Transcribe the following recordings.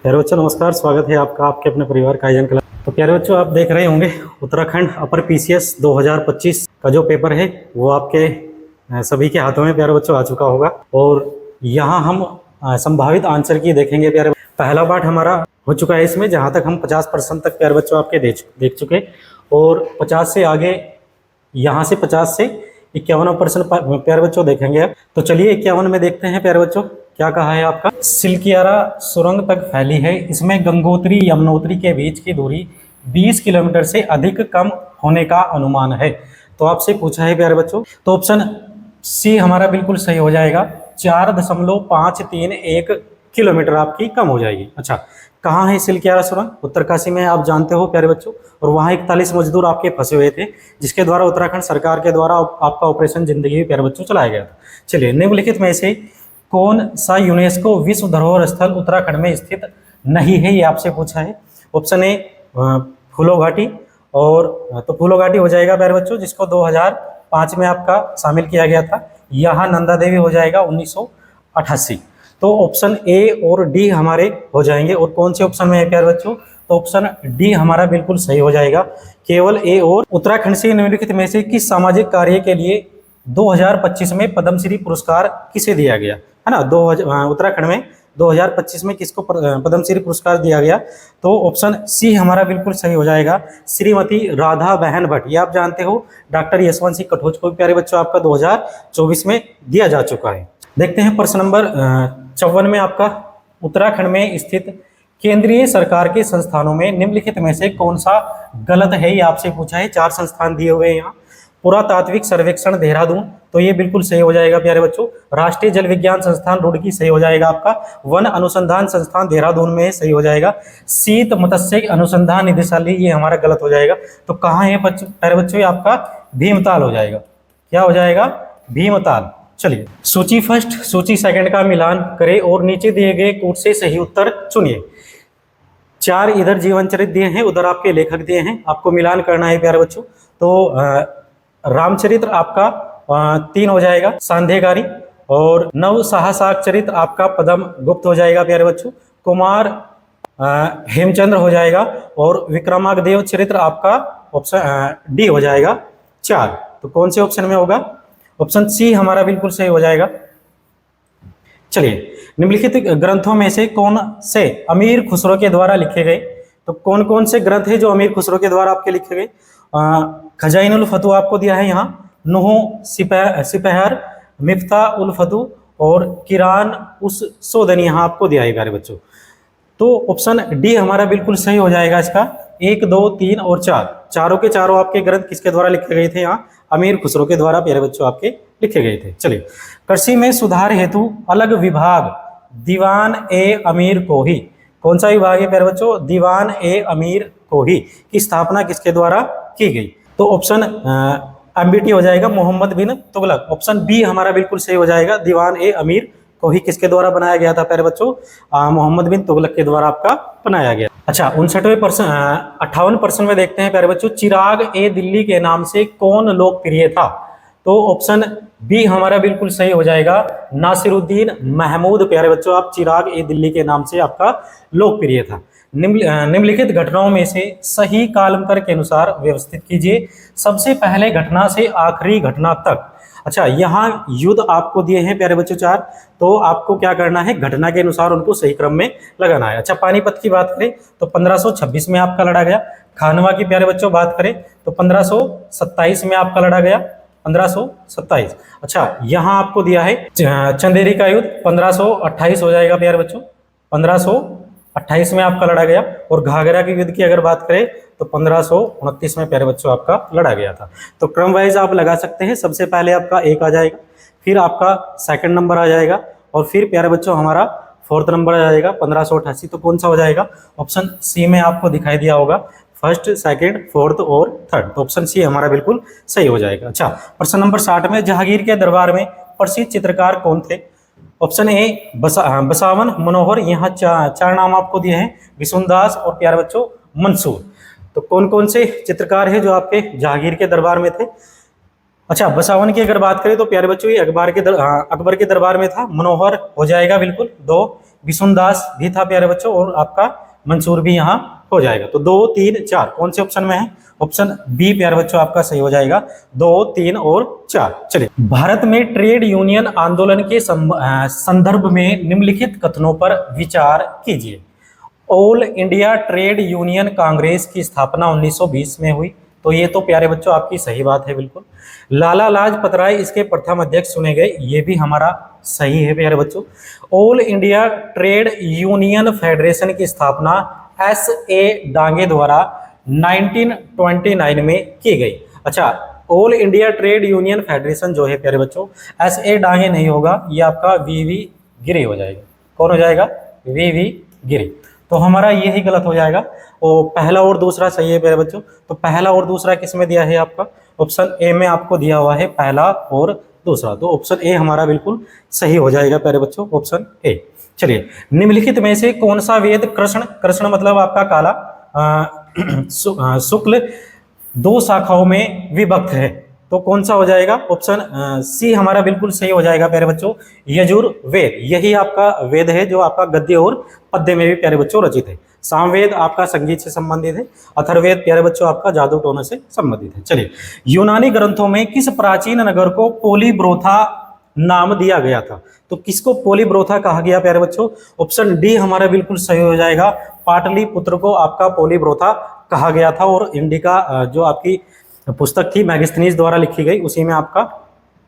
प्यारे बच्चों नमस्कार, स्वागत है आपका आपके अपने परिवार का आयोजन क्लास। तो प्यारे बच्चों आप देख रहे होंगे उत्तराखंड अपर पीसीएस 2025 का जो पेपर है वो आपके सभी के हाथों में प्यारे बच्चों आ चुका होगा। और यहाँ हम संभावित आंसर की देखेंगे प्यारे। पहला पार्ट हमारा हो चुका है इसमें, जहाँ तक हम 50% तक प्यारे बच्चों आपके देख चुके, और 50 से आगे यहाँ से 50 से 51% प्यारे बच्चों देखेंगे। तो चलिए 51 में देखते हैं प्यारे बच्चों क्या कहा है आपका। सिलकियारा सुरंग तक फैली है, इसमें गंगोत्री यमुनोत्री के बीच की दूरी 20 किलोमीटर से अधिक कम होने का अनुमान है। तो आपसे पूछा है प्यारे बच्चों, तो ऑप्शन सी हमारा बिल्कुल सही हो जाएगा। 4.531 किलोमीटर आपकी कम हो जाएगी। अच्छा, कहाँ है सिलकियारा सुरंग? उत्तरकाशी में, आप जानते हो प्यारे बच्चों। और वहाँ 41 मजदूर आपके फंसे हुए थे, जिसके द्वारा उत्तराखंड सरकार के द्वारा आपका ऑपरेशन जिंदगी प्यारे बच्चों चलाया गया था। चलिए, निम्नलिखित में से कौन सा यूनेस्को विश्व धरोहर स्थल उत्तराखंड में स्थित नहीं है, ये आपसे पूछा है। ऑप्शन ए फूलो घाटी, और तो फूलो घाटी हो जाएगा प्यारे बच्चों, जिसको 2005 में आपका शामिल किया गया था। यहाँ नंदा देवी हो जाएगा 1988। तो ऑप्शन ए और डी हमारे हो जाएंगे। और कौन से ऑप्शन में है प्यारे बच्चों? तो ऑप्शन डी हमारा बिल्कुल सही हो जाएगा, केवल ए। और उत्तराखंड से निम्नलिखित में से किस सामाजिक कार्य के लिए 2025 में पद्मश्री पुरस्कार किसे दिया गया है ना? उत्तराखंड में 2025 में किसको पद्मश्री पुरस्कार दिया गया? तो ऑप्शन सी हमारा बिल्कुल सही हो जाएगा, श्रीमती राधा बहन भट्ट। ये आप जानते हो, डॉक्टर यशवंत सिंह कटोच को प्यारे बच्चों आपका 2024 में दिया जा चुका है। देखते हैं प्रश्न नंबर 54 में आपका, उत्तराखंड में स्थित केंद्रीय सरकार के संस्थानों में निम्नलिखित में से कौन सा गलत है, ये आपसे पूछा है। 4 संस्थान दिए हुए हैं यहाँ। पुरातात्विक सर्वेक्षण देहरादून, तो ये बिल्कुल सही हो जाएगा प्यारे बच्चों। राष्ट्रीय जल विज्ञान संस्थान रुड़की सही हो जाएगा आपका। वन अनुसंधान संस्थान देहरादून में सही हो जाएगा। शीत मत्स्य अनुसंधान निदेशालय, ये हमारा गलत हो जाएगा। तो कहाँ है प्यारे बच्चों? ये आपका भीमताल हो जाएगा। क्या हो जाएगा? भीमताल। चलिए, सूची फर्स्ट सूची सेकंड का मिलान करें और नीचे दिए गए कूट से सही उत्तर चुनिए। 4 इधर जीवन चरित्र दिए हैं, उधर आपके लेखक दिए हैं, आपको मिलान करना है प्यारे बच्चों। तो रामचरित्र आपका 3 हो जाएगा, सांध्यकारी। और नव साहसाक चरित्र आपका पद्म गुप्त हो जाएगा प्यारे बच्चों। कुमार हेमचंद्र हो जाएगा। और विक्रमांकदेव चरित्र आपका ऑप्शन डी हो जाएगा 4। तो कौन से ऑप्शन में होगा? ऑप्शन सी हमारा बिल्कुल सही हो जाएगा। चलिए, निम्नलिखित ग्रंथों में से कौन से अमीर खुसरो के द्वारा लिखे गए? तो कौन कौन से ग्रंथ है जो अमीर खुसरो के द्वारा आपके लिखे गए? खजाइनुल फतू आपको दिया है यहाँ, नुह सिपहर, मिफ्ता उल फतू और किरान उस सोदन यहाँ आपको दिया है प्यारे बच्चों। तो ऑप्शन डी हमारा बिल्कुल सही हो जाएगा इसका। 1, 2, 3 और 4, चारों के चारों आपके ग्रंथ किसके द्वारा लिखे गए थे? यहाँ अमीर खुसरो के द्वारा प्यारे बच्चों आपके लिखे गए थे। चलिए, कृषि में सुधार हेतु अलग विभाग दीवान ए अमीर कोही, कौन सा विभाग है प्यारे बच्चों? दीवान ए अमीर कोही की स्थापना किसके द्वारा की गई? तो ऑप्शन एमबीटी हो जाएगा, मोहम्मद बिन तुगलक। ऑप्शन बी हमारा बिल्कुल सही हो जाएगा, दीवान ए अमीर कोही किसके द्वारा बनाया गया था प्यारे बच्चों? मोहम्मद बिन तुगलक के द्वारा आपका बनाया गया। अच्छा, 58% में देखते हैं प्यारे बच्चों, चिराग ए दिल्ली के नाम से कौन लोकप्रिय था? तो ऑप्शन बी हमारा बिल्कुल सही हो जाएगा, नासिरुद्दीन महमूद प्यारे बच्चों। आप चिराग ए दिल्ली के नाम से आपका लोकप्रिय था। निम्नलिखित घटनाओं में से सही कालांतर के अनुसार व्यवस्थित कीजिए, सबसे पहले घटना से आखिरी घटना तक। अच्छा, यहाँ युद्ध आपको दिए हैं प्यारे बच्चों 4, तो आपको क्या करना है? घटना के अनुसार उनको सही क्रम में लगाना है। अच्छा, पानीपत की बात करें तो 1526 में आपका लड़ा गया। खानवा की प्यारे बच्चों बात करें तो 1527 में आपका लड़ा गया, 1527। अच्छा, यहाँ आपको दिया है चंदेरी का युद्ध 1528 हो जाएगा प्यारे बच्चों, 1528 में आपका लड़ा गया। और घाघरा के युद्ध की अगर बात करें तो 1529 में प्यारे बच्चों आपका लड़ा गया था। तो क्रम वाइज आप लगा सकते हैं, सबसे पहले आपका 1 आ जाएगा, फिर आपका सेकंड नंबर आ जाएगा, और फिर प्यारे बच्चों हमारा 4th नंबर आ जाएगा 1588। तो कौन सा हो जाएगा? ऑप्शन सी में आपको दिखाई दिया होगा, 1st, 2nd, 4th और 3rd। तो ऑप्शन सी हमारा बिल्कुल सही हो जाएगा। अच्छा, प्रश्न नंबर 60 में, जहांगीर के दरबार में प्रसिद्ध चित्रकार कौन थे? ऑप्शन ए बसावन मनोहर, यहाँ 4 नाम आपको दिए हैं, विशुनदास और प्यारे बच्चों मंसूर। तो कौन कौन से चित्रकार है जो आपके जहांगीर के दरबार में थे? अच्छा, बसावन की अगर बात करें तो प्यारे बच्चों ये अकबर के दरबार में था। मनोहर हो जाएगा बिल्कुल 2, बिशुनदास भी था प्यारे बच्चों, और आपका मंसूर भी यहाँ हो जाएगा। तो 2, 3, 4 कौन से ऑप्शन में है? ऑप्शन बी प्यारे बच्चों आपका सही हो जाएगा, 2, 3 और 4। चलिए, भारत में ट्रेड यूनियन आंदोलन के संदर्भ में निम्नलिखित कथनों पर विचार कीजिए। All India trade union Congress की स्थापना 1920 में हुई, तो ये तो प्यारे बच्चों आपकी सही बात है बिल्कुल। लाला लाजपत राय इसके प्रथम अध्यक्ष चुने गए, ये भी हमारा सही है प्यारे बच्चों। All India trade union federation की स्थापना S.A. डांगे द्वारा 1929 में की गई। अच्छा, all India trade union federation जो है प्यारे बच्चों, S.A. डांगे नहीं होगा, ये आपका V.V. गिरी हो जाएगा। कौन हो जाएगा? V.V. गिरी। तो हमारा यही गलत हो जाएगा, और पहला और दूसरा सही है प्यारे बच्चों। तो पहला और दूसरा किस में दिया है आपका? ऑप्शन ए में आपको दिया हुआ है पहला और दूसरा, तो ऑप्शन ए हमारा बिल्कुल सही हो जाएगा प्यारे बच्चों, ऑप्शन ए। चलिए, निम्नलिखित में से कौन सा वेद कृष्ण, कृष्ण मतलब आपका काला, शुक्ल 2 शाखाओं में विभक्त है, तो कौन सा हो जाएगा? ऑप्शन सी हमारा बिल्कुल सही हो जाएगा प्यारे बच्चों, यजुर्वेद। यही आपका वेद है जो आपका गद्य और पद्य में भी प्यारे बच्चों रचित है। सामवेद आपका संगीत से संबंधित है, अथर्ववेद प्यारे बच्चों आपका जादू टोने से संबंधित है। चलिए, यूनानी ग्रंथों में किस प्राचीन नगर को पोलीब्रोथा नाम दिया गया था? तो किसको पोलीब्रोथा कहा गया प्यारे बच्चों? ऑप्शन डी हमारा बिल्कुल सही हो जाएगा, पाटलिपुत्र को आपका पोलीब्रोथा कहा गया था, और इंडिका जो आपकी पुस्तक थी मैगस्थनीज द्वारा लिखी गई, उसी में आपका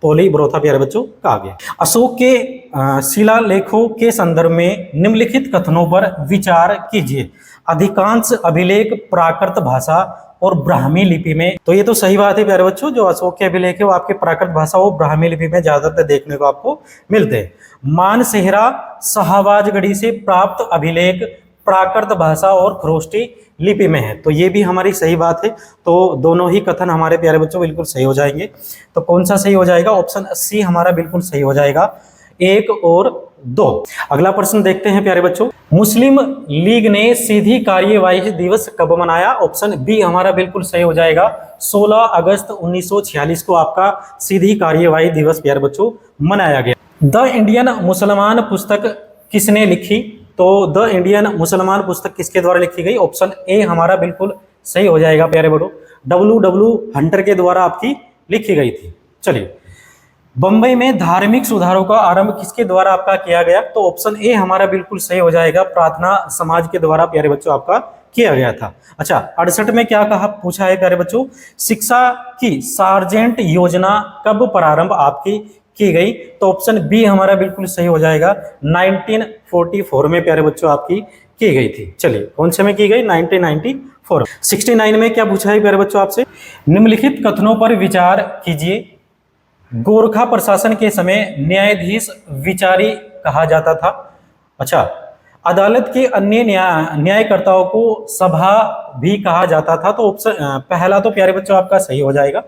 पोलीब्रोथा प्यारे बच्चों कहा गया। अशोक के शिलालेखों के संदर्भ में निम्नलिखित कथनों पर विचार कीजिए। अधिकांश अभिलेख प्राकृत भाषा और ब्राह्मी लिपि में, तो ये तो सही बात है प्यारे बच्चों, जो अशोक के अभिलेख है वो आपके प्राकृत भाषा और ब्राह्मी लिपि में ज्यादातर देखने को आपको मिलते हैं। मानसेहरा शाहबाजगढ़ी से प्राप्त अभिलेख प्राकृत भाषा और खरोष्टी लिपि में है, तो ये भी हमारी सही बात है। तो दोनों ही कथन हमारे प्यारे बच्चों बिल्कुल सही हो जाएंगे। तो कौन सा सही हो जाएगा? ऑप्शन सी हमारा बिल्कुल सही हो जाएगा, 1 और 2। अगला प्रश्न देखते हैं प्यारे बच्चों, मुस्लिम लीग ने सीधी कार्यवाही दिवस कब मनाया? ऑप्शन बी हमारा बिल्कुल सही हो जाएगा, 16 अगस्त 1946 को आपका सीधी कार्यवाही दिवस प्यारे बच्चों मनाया गया। द इंडियन मुसलमान पुस्तक किसने लिखी? तो द इंडियन मुसलमान पुस्तक किसके द्वारा लिखी गई? ऑप्शन ए हमारा बिल्कुल सही हो जाएगा प्यारे बड़ो, W.W. हंटर के द्वारा आपकी लिखी गई थी। चलिए, बंबई में धार्मिक सुधारों का आरंभ किसके द्वारा आपका किया गया? तो ऑप्शन ए हमारा बिल्कुल सही हो जाएगा, प्रार्थना समाज के द्वारा प्यारे बच्चों आपका किया गया था। अच्छा, 68 में क्या कहा पूछा है प्यारे बच्चों, शिक्षा की सार्जेंट योजना कब प्रारंभ आपकी की गई? तो ऑप्शन बी हमारा बिल्कुल सही हो जाएगा, 1944 में प्यारे बच्चों आपकी की गई थी। चलिए, कौन से में की गई? 1994। 69 में क्या पूछा है प्यारे बच्चों आपसे, निम्नलिखित कथनों पर विचार कीजिए। गोरखा प्रशासन के समय न्यायाधीश विचारी कहा जाता था। अच्छा, अदालत के अन्य न्यायकर्ताओं को सभा भी कहा जाता था। तो ऑप्शन पहला तो प्यारे बच्चों आपका सही हो जाएगा,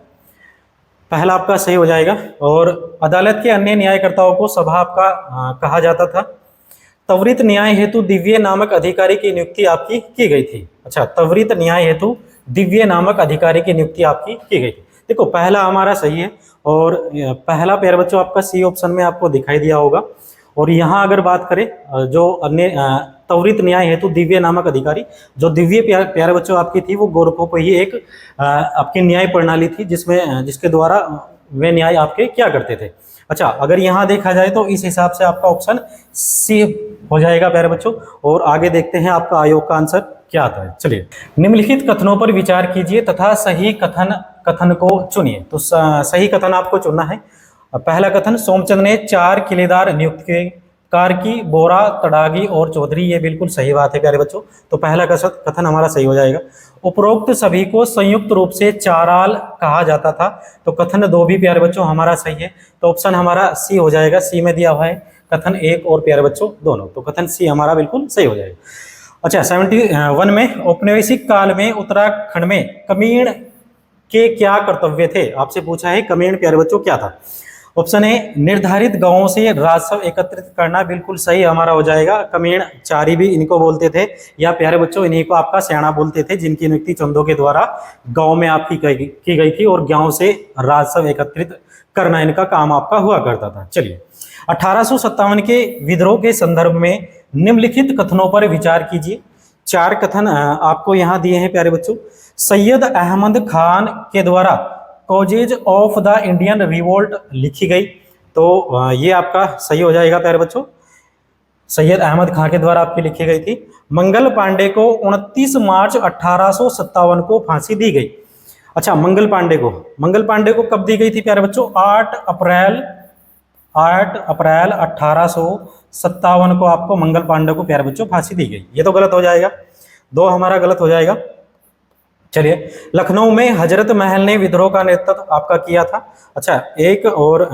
पहला आपका सही हो जाएगा, और अदालत के अन्य न्यायकर्ताओं को सभा आपका कहा जाता था। त्वरित न्याय हेतु दिव्य नामक अधिकारी की नियुक्ति आपकी की गई थी। अच्छा, त्वरित न्याय हेतु दिव्य नामक अधिकारी की नियुक्ति आपकी की गई थी। देखो, पहला हमारा सही है, और पहला प्यारे बच्चों आपका सी ऑप्शन में आपको दिखाई दिया होगा। और यहाँ अगर बात करें जो अन्य त्वरित न्याय हेतु दिव्य नामक अधिकारी, जो दिव्य प्यारे बच्चों आपकी थी, वो गोरखों पर ही एक आपकी न्याय प्रणाली थी जिसके द्वारा वे न्याय आपके क्या करते थे। अच्छा, अगर यहाँ देखा जाए तो इस हिसाब से आपका ऑप्शन सी हो जाएगा प्यारे बच्चों। और आगे देखते हैं आपका आयोग का आंसर क्या आता है। चलिए, निम्नलिखित कथनों पर विचार कीजिए तथा सही कथन को चुनिए। तो सही कथन आपको चुनना है। पहला कथन, सोमचंद ने 4 किलेदार नियुक्त किए, कार्की, बोरा, तड़ागी और चौधरी, ये बिल्कुल सही बात है प्यारे बच्चों। तो पहला कथन हमारा सही हो जाएगा। उपरोक्त सभी को संयुक्त रूप से चाराल कहा जाता था। तो कथन 2 भी प्यारे बच्चों हमारा सही है। तो ऑप्शन हमारा सी हो जाएगा, सी में दिया हुआ है कथन 1 और प्यारे बच्चों दोनों, तो कथन सी हमारा बिल्कुल सही हो जाएगा। अच्छा, 71 में, औपनिवेशिक काल में उत्तराखंड में कमीण के क्या कर्तव्य थे? आपसे पूछा है कमीण प्यारे बच्चों क्या था। ऑप्शन ए, निर्धारित गांवों से राजस्व एकत्रित करना, बिल्कुल सही हमारा हो जाएगा। कमीण चारी भी इनको बोलते थे, या प्यारे बच्चों इन्हीं को आपका सेना बोलते थे, जिनकी नियुक्ति चंदों के द्वारा गांव में आपकी की गई थी, और गांव से राजस्व एकत्रित करना इनका काम आपका हुआ करता था। चलिए, 1857 के विद्रोह के संदर्भ में निम्नलिखित कथनों पर विचार कीजिए। 4 कथन आपको यहाँ दिए हैं प्यारे बच्चों। सैयद अहमद खान के द्वारा causes of the Indian revolt लिखी गई, तो ये आपका सही हो जाएगा प्यारे बच्चों। सैयद अहमद खान के द्वारा आपकी लिखी गई थी। मंगल पांडे को 29 मार्च 1857 को फांसी दी गई। अच्छा, मंगल पांडे को कब दी गई थी प्यारे बच्चों? 8 अप्रैल 1857 को आपको मंगल पांडे को प्यारे बच्चों फांसी दी गई। ये तो गलत हो जाएगा, 2 हमारा गलत हो जाएगा। चलिए, लखनऊ में हजरत महल ने विद्रोह का नेतृत्व आपका किया था। अच्छा, एक और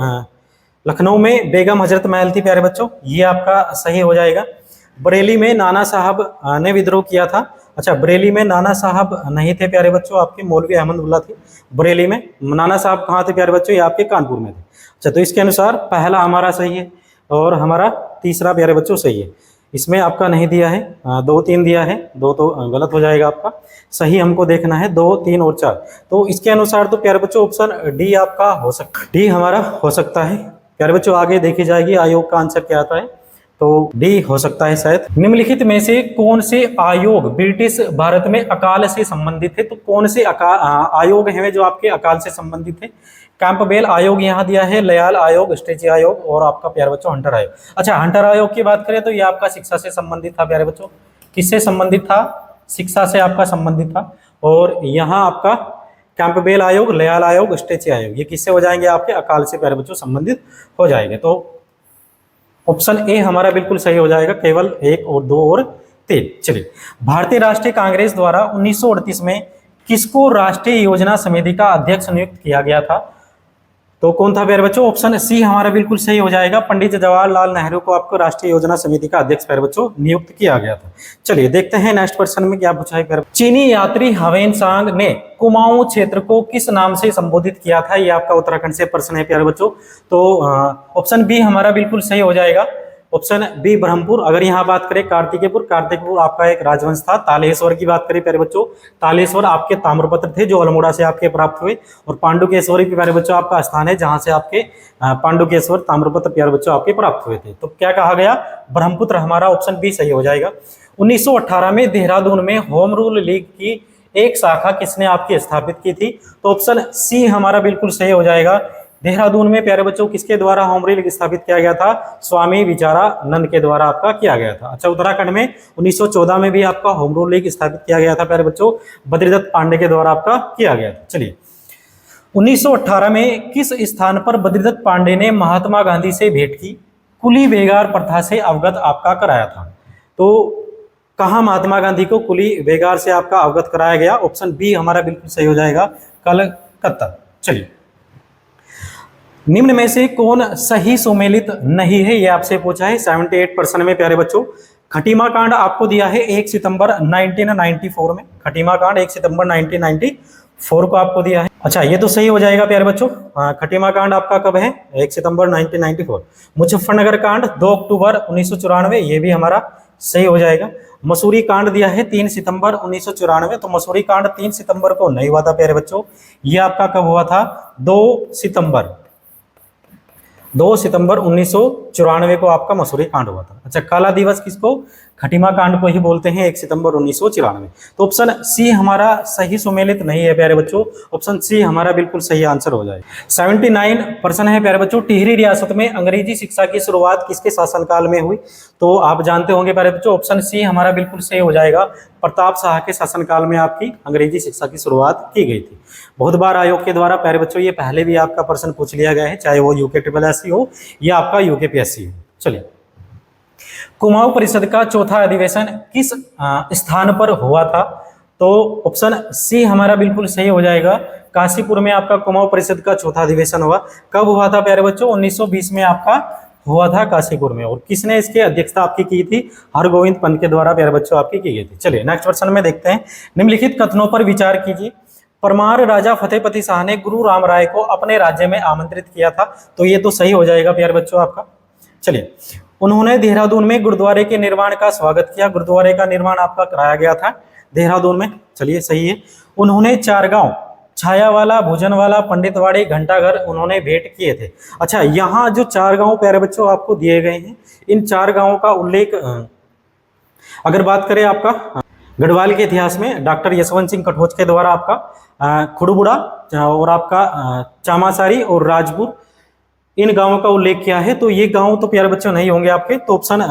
लखनऊ में बेगम हजरत महल थी प्यारे बच्चों, ये आपका सही हो जाएगा। बरेली में नाना साहब ने विद्रोह किया था। अच्छा, बरेली में नाना साहब नहीं थे प्यारे बच्चों, आपके मौलवी अहमदुल्ला थे बरेली में। नाना साहब कहाँ थे प्यारे बच्चों? ये आपके कानपुर में थे। अच्छा, तो इसके अनुसार पहला हमारा सही है और हमारा तीसरा प्यारे बच्चों सही है। इसमें आपका नहीं दिया है, 2 3 दिया है, 2 तो गलत हो जाएगा आपका। सही हमको देखना है 2 3 और 4। तो इसके अनुसार तो प्यारे बच्चों ऑप्शन डी आपका हो सकता है, डी हमारा हो सकता है प्यारे बच्चों। आगे देखी जाएगी आयोग का आंसर क्या आता है, तो डी हो सकता है शायद। निम्नलिखित में से कौन से आयोग ब्रिटिश भारत में अकाल से संबंधित है? तो कौन से आयोग हैं जो आपके अकाल से संबंधित है? कैंपबेल आयोग यहाँ दिया है, लयाल आयोग, स्ट्रेची आयोग और आपका प्यारे बच्चों हंटर आयोग। अच्छा, हंटर आयोग की बात करें तो ये आपका शिक्षा से संबंधित था प्यारे बच्चों। किससे संबंधित था? शिक्षा से आपका संबंधित था। और यहाँ आपका कैंपबेल आयोग, लयाल आयोग, स्ट्रेची आयोग, ये किससे हो जाएंगे? आपके अकाल से प्यारे बच्चों संबंधित हो जाएंगे। तो ऑप्शन ए हमारा बिल्कुल सही हो जाएगा, केवल 1 और 2 और 3। चलिए, भारतीय राष्ट्रीय कांग्रेस द्वारा 1938 में किसको राष्ट्रीय योजना समिति का अध्यक्ष नियुक्त किया गया था? तो कौन था प्यारे बच्चों? ऑप्शन सी हमारा बिल्कुल सही हो जाएगा। पंडित जवाहरलाल नेहरू को आपको राष्ट्रीय योजना समिति का अध्यक्ष प्यारे बच्चों नियुक्त किया गया था। चलिए देखते हैं नेक्स्ट क्वेश्चन में क्या पूछा है प्यारे। चीनी यात्री हवेन सांग ने कुमाऊं क्षेत्र को किस नाम से संबोधित किया था? ये आपका उत्तराखंड से प्रश्न है प्यारे बच्चों। तो ऑप्शन बी हमारा बिल्कुल सही हो जाएगा, ऑप्शन बी ब्रह्मपुर। अगर यहाँ बात करें कार्तिकेयपुर आपका एक राजवंश था। तालेश्वर की बात करें प्यारे बच्चों, तालेश्वर आपके ताम्रपत्र थे जो अल्मोड़ा से आपके प्राप्त हुए। और पांडुकेश्वरी प्यारे बच्चों आपका स्थान है जहां से आपके पांडुकेश्वर ताम्रपत्र प्यारे बच्चों आपके प्राप्त हुए थे। तो क्या कहा गया? ब्रह्मपुत्र। हमारा ऑप्शन बी सही हो जाएगा। 1918 में देहरादून में होम रूल लीग की एक शाखा किसने आपकी स्थापित की थी? तो ऑप्शन सी हमारा बिल्कुल सही हो जाएगा। देहरादून में प्यारे बच्चों किसके द्वारा होम रूल स्थापित किया गया था? स्वामी विचारानंद के द्वारा आपका किया गया था। अच्छा, उत्तराखंड में 1914 में भी आपका होम रूल लीग स्थापित किया गया था प्यारे बच्चों, बद्रीदत्त पांडे के द्वारा आपका किया गया था। चलिए, 1918 में किस स्थान पर बद्रीदत्त पांडे ने महात्मा गांधी से भेंट की, कुली बेगार प्रथा से अवगत आपका कराया था? तो कहाँ महात्मा गांधी को कुली बेगार से आपका अवगत कराया गया? ऑप्शन बी हमारा बिल्कुल सही हो जाएगा, कलकत्ता। चलिए, निम्न में से कौन सही सुमेलित नहीं है? ये आपसे पूछा है 78% में प्यारे बच्चों। खटीमा कांड आपको दिया है 1 सितंबर 1994 में। खटीमा कांड 1 सितंबर 1994 को आपको दिया है। अच्छा, ये तो सही हो जाएगा प्यारे बच्चों। खटीमा कांड आपका कब है? 1 सितंबर 1994। मुजफ्फरनगर कांड 2 अक्टूबर 1994, ये भी हमारा सही हो जाएगा। मसूरी कांड दिया है 3 सितंबर 1994, तो मसूरी कांड 3 सितंबर को नहीं हुआ था प्यारे बच्चों। ये आपका कब हुआ था? 2 सितंबर 1994 को आपका मसूरी कांड हुआ था। अच्छा, काला दिवस किसको? खटीमा कांड को ही बोलते हैं, 1 सितंबर 1994। तो ऑप्शन सी हमारा सही सुमेलित नहीं है प्यारे बच्चों, ऑप्शन सी हमारा बिल्कुल सही आंसर हो जाए। 79% है प्यारे बच्चों। टिहरी रियासत में अंग्रेजी शिक्षा की शुरुआत किसके शासनकाल में हुई? तो आप जानते होंगे प्यारे बच्चों, ऑप्शन सी हमारा बिल्कुल सही हो जाएगा। प्रताप शाह के शासनकाल में आपकी अंग्रेजी शिक्षा की शुरुआत की गई थी। बहुत बार आयोग के द्वारा प्यारे बच्चों ये पहले भी आपका प्रश्न पूछ लिया गया है, चाहे वो UKSSC हो या आपका UKPSC हो। चलिए, कुमाऊं परिषद का चौथा अधिवेशन किस स्थान पर हुआ था? तो ऑप्शन सी हमारा बिल्कुल सही हो जाएगा। काशीपुर में आपका कुमाऊं परिषद का चौथा अधिवेशन हुआ। कब हुआ था प्यारे बच्चों? 1920 में आपका हुआ था काशीपुर में। और किसने इसकी अध्यक्षता आपकी की थी? हरगोविंद पंत के द्वारा प्यारे बच्चों आपकी की गई थी। चलिए, नेक्स्ट क्वेश्चन में देखते हैं। निम्नलिखित कथनों पर विचार कीजिए। परमार राजा फतेहपति शाह ने गुरु राम राय को अपने राज्य में आमंत्रित किया था, तो ये तो सही हो जाएगा प्यारे बच्चों आपका। चलिए, उन्होंने देहरादून में गुरुद्वारे के निर्माण का स्वागत किया। गुरुद्वारे का निर्माण आपका कराया गया था देहरादून में। चलिए, सही है। उन्होंने छाया वाला, भोजन वाला, पंडितवाड़ी, घंटाघर उन्होंने भेंट किए थे। अच्छा, यहाँ जो 4 गांव प्यारे बच्चों आपको दिए गए हैं, इन 4 गांवों का उल्लेख अगर बात करें आपका गढ़वाल के इतिहास में डॉक्टर यशवंत सिंह कटोच के द्वारा आपका खुड़बुड़ा और आपका चामासारी और राजपुर, इन गांवों का उल्लेख किया है। तो ये गांव तो प्यारे बच्चों नहीं होंगे आपके, तो ऑप्शन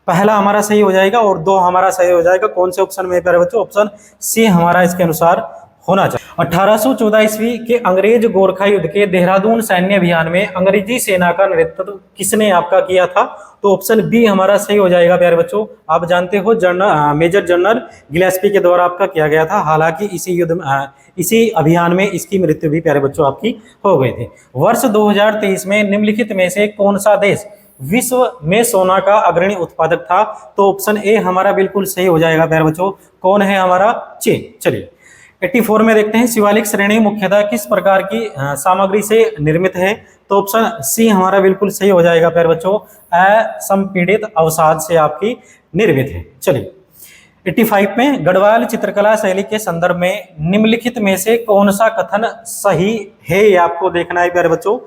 पहला हमारा सही हो जाएगा और 2 हमारा सही हो जाएगा। कौन से ऑप्शन में प्यारे बच्चों? ऑप्शन सी हमारा इसके अनुसार होना चाहिए। 1814 ईस्वी के अंग्रेज गोरखा युद्ध के देहरादून सैन्य अभियान में अंग्रेजी सेना का नेतृत्व किसने आपका किया था? तो ऑप्शन बी हमारा सही हो जाएगा प्यारे बच्चों। आप जानते हो मेजर जनरल गिलेस्पी के द्वारा आपका किया गया था। हालांकि इसी अभियान में इसकी मृत्यु भी प्यारे बच्चों आपकी हो गई थी। वर्ष 2023 में निम्नलिखित में से कौन सा देश विश्व में सोना का अग्रणी उत्पादक था? तो ऑप्शन ए हमारा बिल्कुल सही हो जाएगा प्यारे बच्चों। कौन है हमारा? चीन। चलिए 84 में देखते हैं, शिवालिक श्रेणी मुख्यतः किस प्रकार की सामग्री से निर्मित है? तो ऑप्शन सी हमारा बिल्कुल सही हो जाएगा प्यारे बच्चों, असंपीड़ित अवसाद से आपकी निर्मित है। चलिए 85 में गढ़वाल चित्रकला शैली के संदर्भ में निम्नलिखित में से कौन सा कथन सही है? ये आपको देखना है प्यारे बच्चों।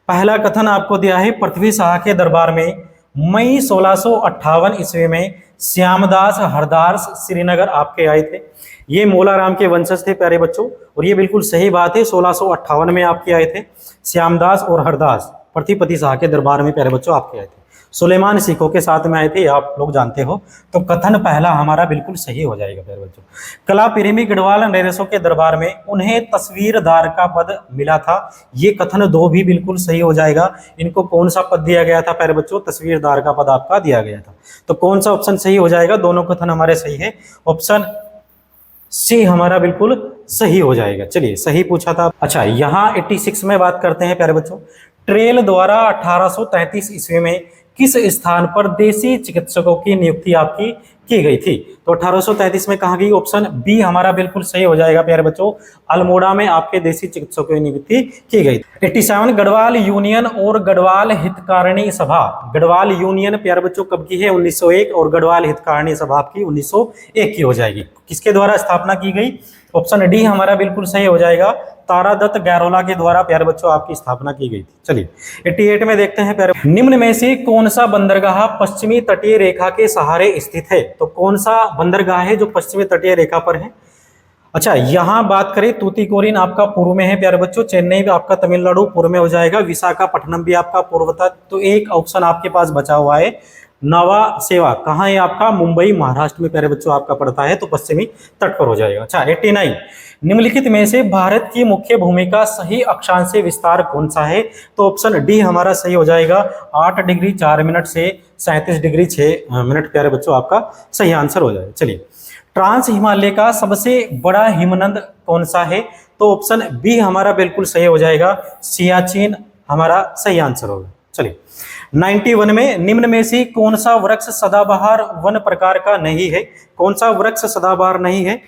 पहला कथन आपको दिया है, पृथ्वी शाह के दरबार में मई 1658 ईस्वी में श्यामदास हरदास श्रीनगर आपके आए थे। ये मोलाराम के वंशज थे प्यारे बच्चों, और ये बिल्कुल सही बात है। 1658 में आपके आए थे श्यामदास और हरदास, पृथ्वीपति शाह के दरबार में प्यारे बच्चों आपके आए थे। सुलेमान सिखों के साथ में आए थे, आप लोग जानते हो। तो कथन पहला हमारा बिल्कुल सही हो जाएगा प्यारे बच्चों। कला प्रेमी गढ़वाल नरेशों के दरबार में उन्हें तस्वीरदार का पद मिला था। ये कथन 2 भी बिल्कुल सही हो जाएगा। इनको कौन सा पद दिया गया था प्यारे बच्चों? तस्वीरदार का पद आपका दिया गया था। तो कौन सा ऑप्शन सही हो जाएगा? दोनों कथन हमारे सही है। ऑप्शन सी हमारा बिल्कुल सही हो जाएगा। चलिए सही पूछा था। अच्छा, यहाँ 86 में बात करते हैं प्यारे बच्चों। ट्रेल द्वारा 1833 ईस्वी में किस स्थान पर देसी चिकित्सकों की नियुक्ति आपकी की गई थी? तो 1833 में कहा गई? ऑप्शन बी हमारा बिल्कुल सही हो जाएगा प्यारे बच्चों। अल्मोड़ा में आपके देसी चिकित्सकों की नियुक्ति की गई। 87 गढ़वाल यूनियन और गढ़वाल हितकारिणी सभा। गढ़वाल यूनियन प्यारे बच्चों कब की है? 1901, और गढ़वाल हितकारिणी सभा आपकी 1901 की हो जाएगी। किसके द्वारा स्थापना की गई? ऑप्शन डी हमारा बिल्कुल सही हो जाएगा। तारादत्त गैरोला के द्वारा प्यारे बच्चों आपकी स्थापना की गई थी। चलिए 88 में देखते हैं प्यारे, निम्न में से कौन सा बंदरगाह पश्चिमी तटीय रेखा के सहारे स्थित है? तो कौन सा बंदरगाह है जो पश्चिमी तटीय रेखा पर है? अच्छा, यहाँ बात करें तूतीकोरिन आपका पूर्व में है प्यारे बच्चों, चेन्नई भी आपका तमिलनाडु पूर्व में हो जाएगा, विशाखापट्टनम भी आपका पूर्व था। तो एक ऑप्शन आपके पास बचा हुआ है नवा सेवा। कहाँ है आपका? मुंबई महाराष्ट्र में प्यारे बच्चों आपका पड़ता है, तो पश्चिमी तट पर हो जाएगा। अच्छा 89, निम्नलिखित में से भारत की मुख्य भूमि का सही अक्षांशीय विस्तार कौन सा है? तो ऑप्शन डी हमारा सही हो जाएगा। 8 डिग्री 4 मिनट से 37 डिग्री 6 मिनट प्यारे बच्चों आपका सही आंसर हो जाएगा। चलिए ट्रांस हिमालय का सबसे बड़ा हिमनद कौन सा है? तो ऑप्शन बी हमारा बिल्कुल सही हो जाएगा, सियाचिन हमारा सही आंसर होगा। चलिए 91 में निम्न में से कौन सा वृक्ष सदाबहार वन प्रकार का नहीं है? कौन सा वृक्ष सदाबहार नहीं है?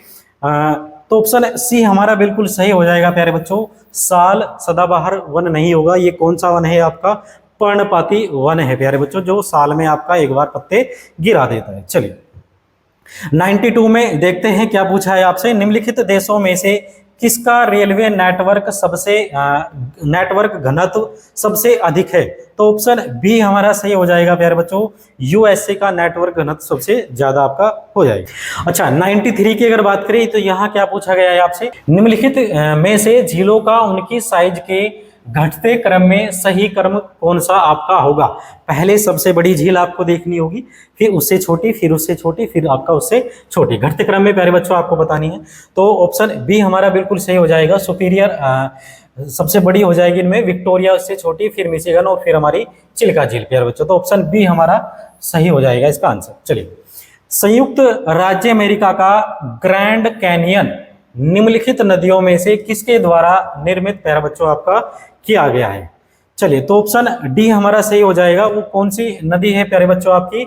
तो ऑप्शन सी हमारा बिल्कुल सही हो जाएगा प्यारे बच्चों, साल सदाबहार वन नहीं होगा। ये कौन सा वन है आपका? पर्णपाती वन है प्यारे बच्चों, जो साल में आपका एक बार पत्ते गिरा देता है। चलिए 92 में देखते हैं क्या पूछा है आपसे, निम्नलिखित देशों में से किसका रेलवे नेटवर्क घनत्व सबसे अधिक है? तो ऑप्शन बी हमारा सही हो जाएगा प्यारे बच्चों, यूएसए का नेटवर्क घनत्व सबसे ज्यादा आपका हो जाएगा। अच्छा 93 की अगर बात करें तो यहाँ क्या पूछा गया है आपसे, निम्नलिखित में से झीलों का उनकी साइज के घटते क्रम में सही क्रम कौन सा आपका होगा? पहले सबसे बड़ी झील आपको देखनी होगी, फिर उससे छोटी, फिर उससे छोटी, फिर आपका उससे छोटी, घटते क्रम में प्यारे बच्चों आपको बतानी है। तो ऑप्शन बी हमारा बिल्कुल सही हो जाएगा, सुपीरियर सबसे बड़ी हो जाएगी इनमें, विक्टोरिया उससे छोटी, फिर मिशिगन और फिर हमारी चिल्का झील प्यारे बच्चों। तो ऑप्शन बी हमारा सही हो जाएगा इसका आंसर। चलिए संयुक्त राज्य अमेरिका का ग्रैंड कैनियन निम्नलिखित नदियों में से किसके द्वारा निर्मित प्यारे बच्चों आपका किया गया है? चलिए तो ऑप्शन डी हमारा सही हो जाएगा। वो कौन सी नदी है प्यारे बच्चों आपकी?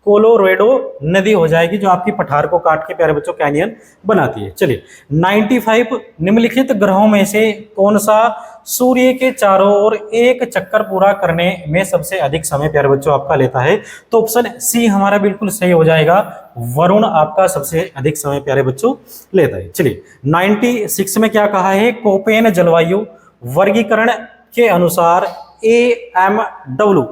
कोलोरेडो नदी हो जाएगी, जो आपकी पठार को काट के प्यारे बच्चों कैनियन बनाती है। चलिए 95, निम्नलिखित ग्रहों में से कौन सा सूर्य के चारों ओर एक चक्कर पूरा करने में सबसे अधिक समय प्यारे बच्चों आपका लेता है? तो ऑप्शन सी हमारा बिल्कुल सही हो जाएगा, वरुण आपका सबसे अधिक समय प्यारे बच्चों लेता है। चलिए 96 में क्या कहा है? कोपेन जलवायु वर्गीकरण के अनुसार AMW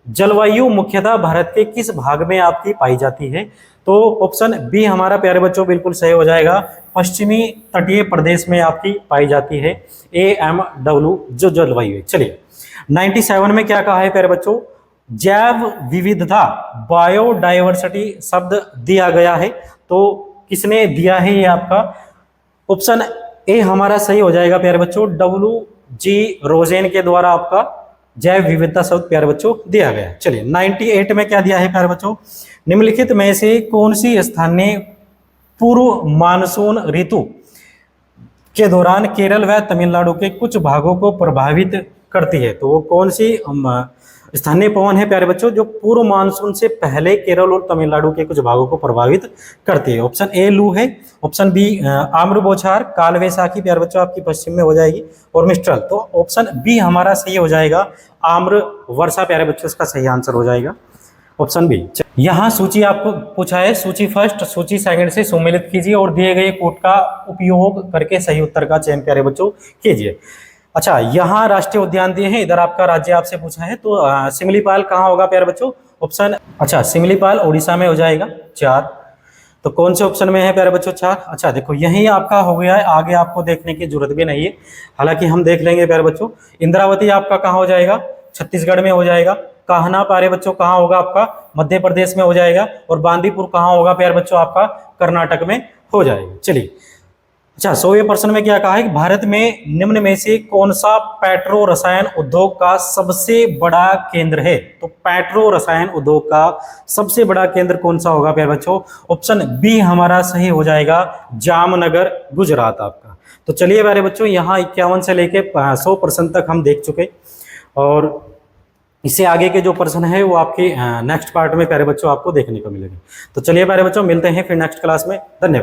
जलवायु मुख्यतः भारत के किस भाग में आपकी पाई जाती है? तो ऑप्शन बी हमारा प्यारे बच्चों बिल्कुल सही हो जाएगा, पश्चिमी तटीय प्रदेश में आपकी पाई जाती है AMW जो जलवायु है। चलिए 97 में क्या कहा है प्यारे बच्चों? जैव विविधता बायोडायवर्सिटी शब्द दिया गया है, तो किसने दिया है ये आपका? ऑप्शन ए हमारा सही हो जाएगा प्यारे बच्चों, WG रोजेन के द्वारा आपका जैव विविधता शब्द प्यारे बच्चों दिया गया है। चलिए 98 में क्या दिया है प्यारे बच्चों? निम्नलिखित में से कौन सी स्थानीय पूर्व मानसून ऋतु के दौरान केरल व तमिलनाडु के कुछ भागों को प्रभावित करती है? तो वो कौन सी स्थानीय पवन है प्यारे बच्चों जो पूर्व मानसून से पहले केरल और तमिलनाडु के कुछ भागों को प्रभावित करती है? ऑप्शन ए लू है, ऑप्शन बी आम्र बौछार, काल वैसाखी प्यारे बच्चों आपकी पश्चिम में हो जाएगी, और मिस्ट्रल। तो ऑप्शन बी हमारा सही हो जाएगा, आम्र वर्षा प्यारे बच्चों इसका सही आंसर हो जाएगा, ऑप्शन बी। यहाँ सूची आपको पूछा है, सूची फर्स्ट सूची सेकंड से सम्मिलित कीजिए और दिए गए कोड का उपयोग करके सही उत्तर का चयन प्यारे बच्चों कीजिए। अच्छा, यहाँ राष्ट्रीय उद्यान दिए हैं, इधर आपका राज्य आपसे पूछा है, तो सिमलीपाल कहाँ होगा प्यारे बच्चों? ऑप्शन अच्छा सिमलीपाल उड़ीसा में हो जाएगा 4। तो कौन से ऑप्शन में है प्यारे बच्चों? 4। अच्छा देखो यही आपका हो गया है, आगे आपको देखने की जरूरत भी नहीं है, हालांकि हम देख लेंगे प्यारे बच्चों। इंद्रावती आपका कहाँ हो जाएगा? छत्तीसगढ़ में हो जाएगा। कान्हा प्यारे बच्चों कहाँ होगा आपका? मध्य प्रदेश में हो जाएगा। और बांदीपुर कहाँ होगा प्यारे बच्चों? आपका कर्नाटक में हो जाएगा। चलिए अच्छा 100वें प्रश्न में क्या कहा है कि भारत में निम्न में से कौन सा पेट्रो रसायन उद्योग का सबसे बड़ा केंद्र है? तो पेट्रो रसायन उद्योग का सबसे बड़ा केंद्र कौन सा होगा प्यारे बच्चों? ऑप्शन बी हमारा सही हो जाएगा, जामनगर गुजरात आपका। तो चलिए प्यारे बच्चों यहाँ 51 से लेके 100 प्रश्न तक हम देख चुके, और इससे आगे के जो प्रश्न है वो आपके नेक्स्ट पार्ट में प्यारे बच्चों आपको देखने को मिलेंगे। तो चलिए प्यारे बच्चों मिलते हैं फिर नेक्स्ट क्लास में। धन्यवाद।